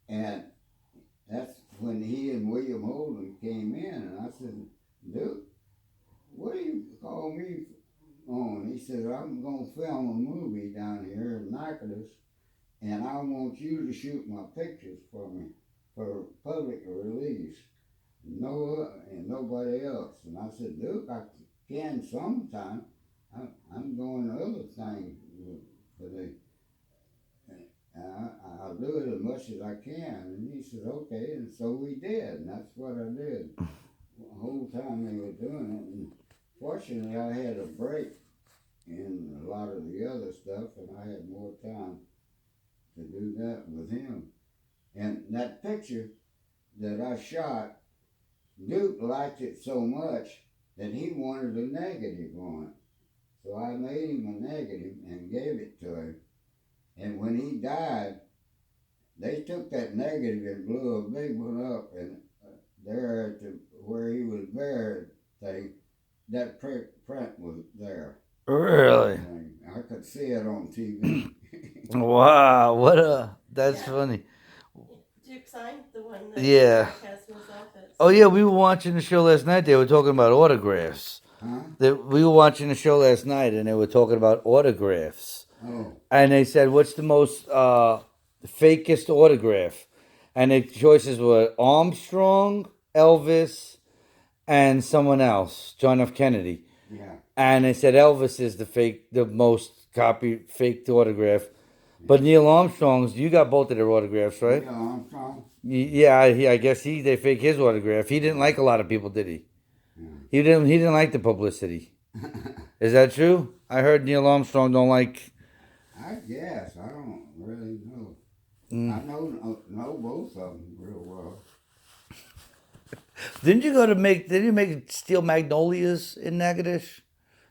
And that's when he and William Holden came in, and I said, Duke, what do you call me on? He said, I'm going to film a movie down here in Natchitoches, and I want you to shoot my pictures for me for public release. No, and nobody else. And I said, Duke, I can sometime. I'm doing other things for the. I'll do it as much as I can. And he said, okay. And so we did. And that's what I did the whole time they were doing it. And fortunately, I had a break in a lot of the other stuff, and I had more time to do that with him. And that picture that I shot, Duke liked it so much that he wanted a negative on it. So I made him a negative and gave it to him. And when he died, they took that negative and blew a big one up, and there at where he was buried, that print was there. Really? I could see it on TV. Wow, that's funny. Duke signed the one that Yeah. has in his office. Oh yeah, we were watching the show last night. They were talking about autographs. Huh? We were watching the show last night, and they were talking about autographs. Oh. And they said, "What's the most fakest autograph?" And the choices were Armstrong, Elvis, and someone else, John F. Kennedy. Yeah. And they said Elvis is the most faked autograph. But Neil Armstrong's, you got both of their autographs, right? Neil Armstrong? Yeah, I guess they fake his autograph. He didn't like a lot of people, did he? Yeah. He didn't like the publicity. Is that true? I heard Neil Armstrong don't like. I guess. I don't really know. I know both of them real well. Didn't you make Steel Magnolias in Natchitoches?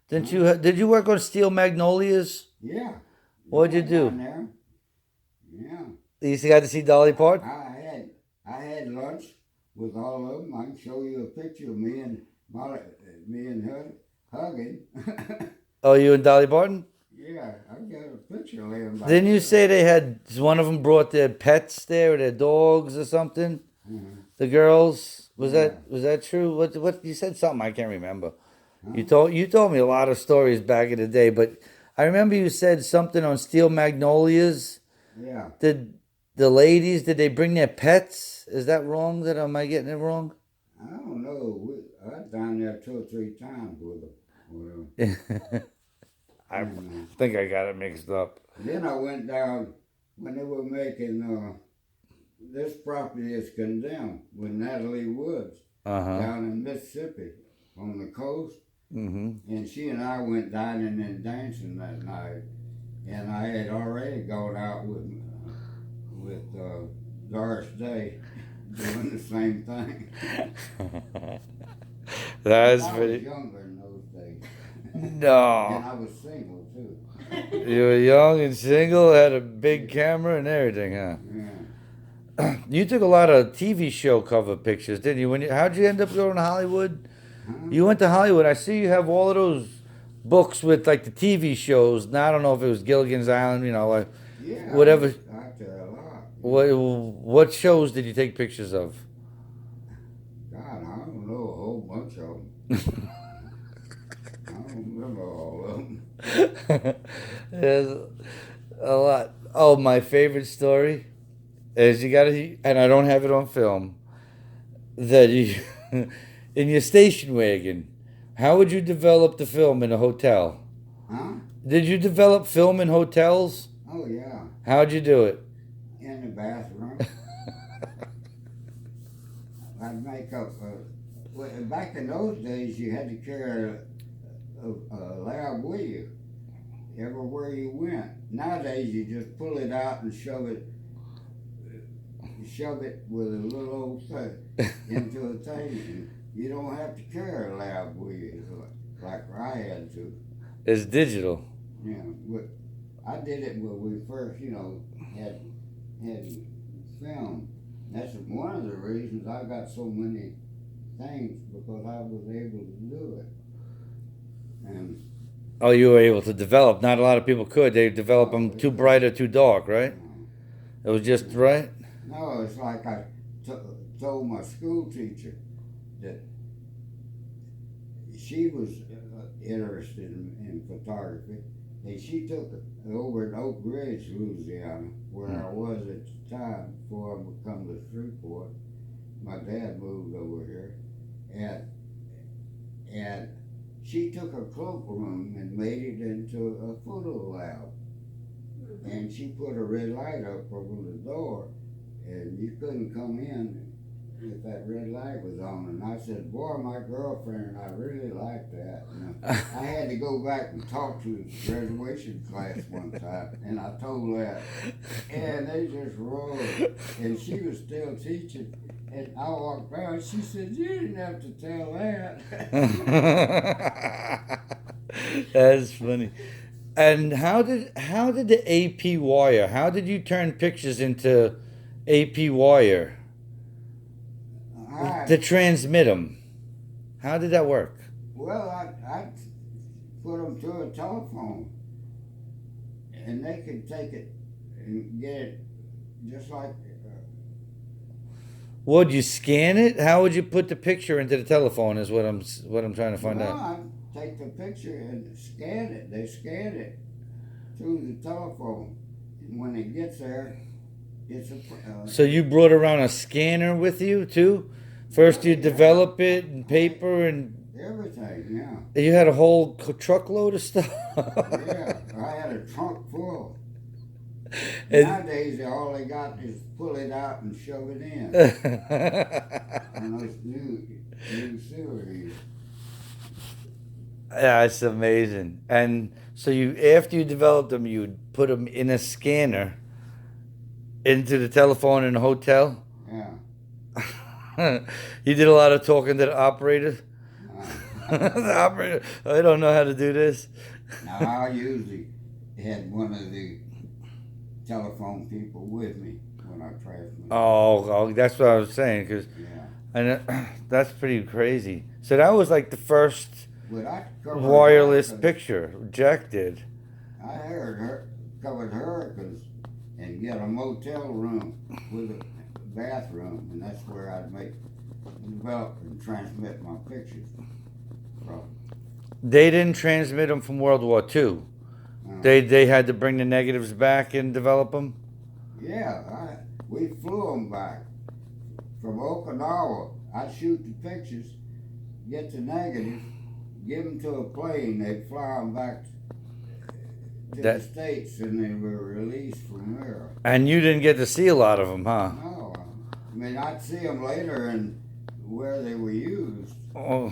Did you work on Steel Magnolias? Yeah. What'd you do? Down there. Yeah. You got to see Dolly Parton? I had lunch with all of them. I can show you a picture of me and her hugging. Oh, you and Dolly Parton? Yeah, I've got a picture of them. Didn't you say they had one of them brought their pets there, or their dogs or something? Mm-hmm. The girls was Yeah. that true? What you said something I can't remember. You told me a lot of stories back in the day, but I remember you said something on Steel Magnolias. Yeah. Did did they bring their pets? Is that wrong? Am I getting it wrong? I don't know. I've done there 2 or 3 times with them. I think I got it mixed up. Then I went down when they were making this property is condemned with Natalie Woods down in Mississippi on the coast. Mm-hmm. And she and I went dining and dancing that night. And I had already gone out with Doris Day doing the same thing. That's I was pretty. younger in those days. No. And I was single too. You were young and single, had a big camera and everything, huh? Yeah. You took a lot of TV show cover pictures, didn't you? How'd you end up going to Hollywood? Huh? You went to Hollywood. I see you have all of those books with like the TV shows. Now I don't know if it was Gilligan's Island, like Yeah. whatever. I out there a lot. What shows did you take pictures of? God, I don't know, a whole bunch of them. I don't remember all of them. There's a lot. Oh, my favorite story is and I don't have it on film, that you, in your station wagon, how would you develop the film in a hotel? Huh? Did you develop film in hotels? Oh, yeah. How'd you do it? In the bathroom. I'd make up. Back in those days, you had to carry a lab with you everywhere you went. Nowadays, you just pull it out and shove it with a little old thing into a thing. You don't have to carry a lab with you like I had to. It's digital. Yeah, but I did it when we first, had film. That's one of the reasons I got so many things, because I was able to do it. And Oh, you were able to develop. Not a lot of people could. They develop them too bright or too dark, right? It was just right. No, it's like I told my school teacher that she was interested in photography, and she took it over at Oak Ridge, Louisiana, where I was at the time before I would come to Shreveport. My dad moved over here, and she took a cloakroom and made it into a photo lab. And she put a red light up over the door, and you couldn't come in if that red light was on. And I said, boy, my girlfriend, I really like that. And I had to go back and talk to the graduation class one time, and I told that. And they just roared. And she was still teaching. And I walked by, and she said, you didn't have to tell that. That's funny. And how did the AP wire? How did you turn pictures into AP wire to transmit them? How did that work? Well, I put them to a telephone, and they could take it and get it just like. Would you scan it? How would you put the picture into the telephone? Is what I'm trying to find out. I take the picture and scan it. They scan it through the telephone, and when it gets there, it's a. So you brought around a scanner with you too? First you develop it in paper and everything. Yeah. You had a whole truckload of stuff. Yeah, I had a trunk full. Nowadays, all they got is pull it out and shove it in. And those new series. Yeah, it's amazing. And so after you developed them, you'd put them in a scanner into the telephone in a hotel. Yeah. You did a lot of talking to the operator. The operator, I don't know how to do this. Now I usually had one of the telephone people with me when I transmitted. Oh, that's what I was saying. Yeah. And that's pretty crazy. So that was like the first wireless picture Jack did. I covered hurricanes and get a motel room with a bathroom, and that's where I'd develop and transmit my pictures from. They didn't transmit them from World War II. They had to bring the negatives back and develop them? Yeah, we flew them back from Okinawa. I'd shoot the pictures, get the negatives, give them to a plane. They'd fly them back to the States, and they were released from there. And you didn't get to see a lot of them, huh? No. I mean, I'd see them later and where they were used. Oh.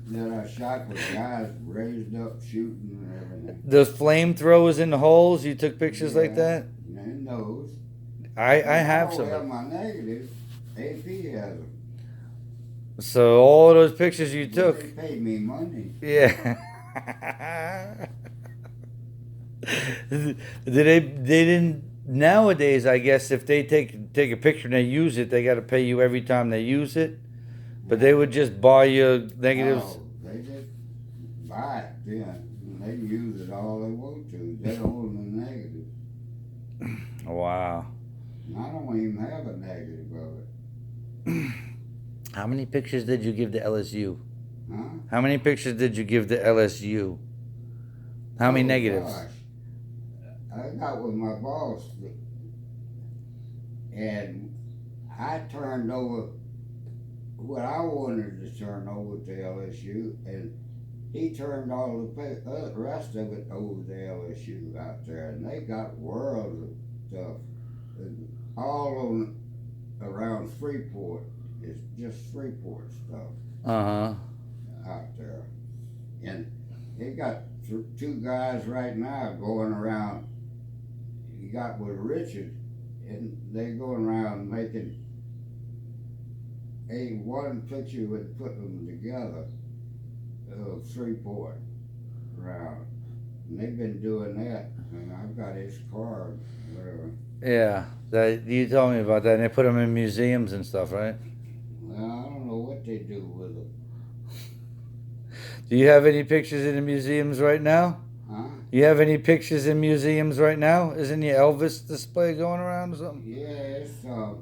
Then I shot with guys raised up shooting and everything. The flamethrowers in the holes, you took pictures like that? And those. I have some. I have my negatives. AP has them. So all those pictures you took. They paid me money. Yeah. They didn't nowadays, I guess if they take a picture and they use it, they gotta pay you every time they use it. But they would just buy your negatives. No, they just buy it then. And they can use it all they want to. They own the negatives. Wow. And I don't even have a negative of it. How many pictures did you give to LSU? Huh? How many pictures did you give to LSU? How many negatives? Gosh. I got with my boss, and I turned over what I wanted to turn over to LSU, and he turned all the rest of it over to LSU out there, and they got worlds of stuff, all around Freeport. It's just Freeport stuff out there, and they got two guys right now going around. You got with Richard, and they going around making one picture would put them together of Freeport around. And they've been doing that, and I've got his card, whatever. Yeah, you told me about that, and they put them in museums and stuff, right? Well, I don't know what they do with them. Do you have any pictures in the museums right now? Huh? You have any pictures in museums right now? Isn't your Elvis display going around or something? Yes, that's not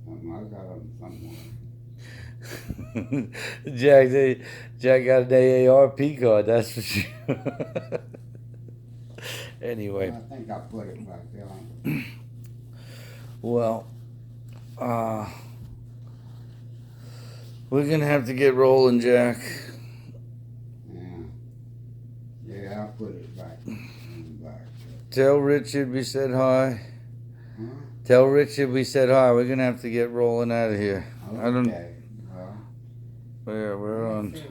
something. I got them somewhere. Jack got an AARP card, that's for sure. Anyway, I think I put it back there. well, we're gonna have to get rolling, Jack. Yeah, I put it back. Tell Richard we said hi. Huh? Tell Richard we said hi. We're gonna have to get rolling out of here. Okay. I don't. Well, We're on. fix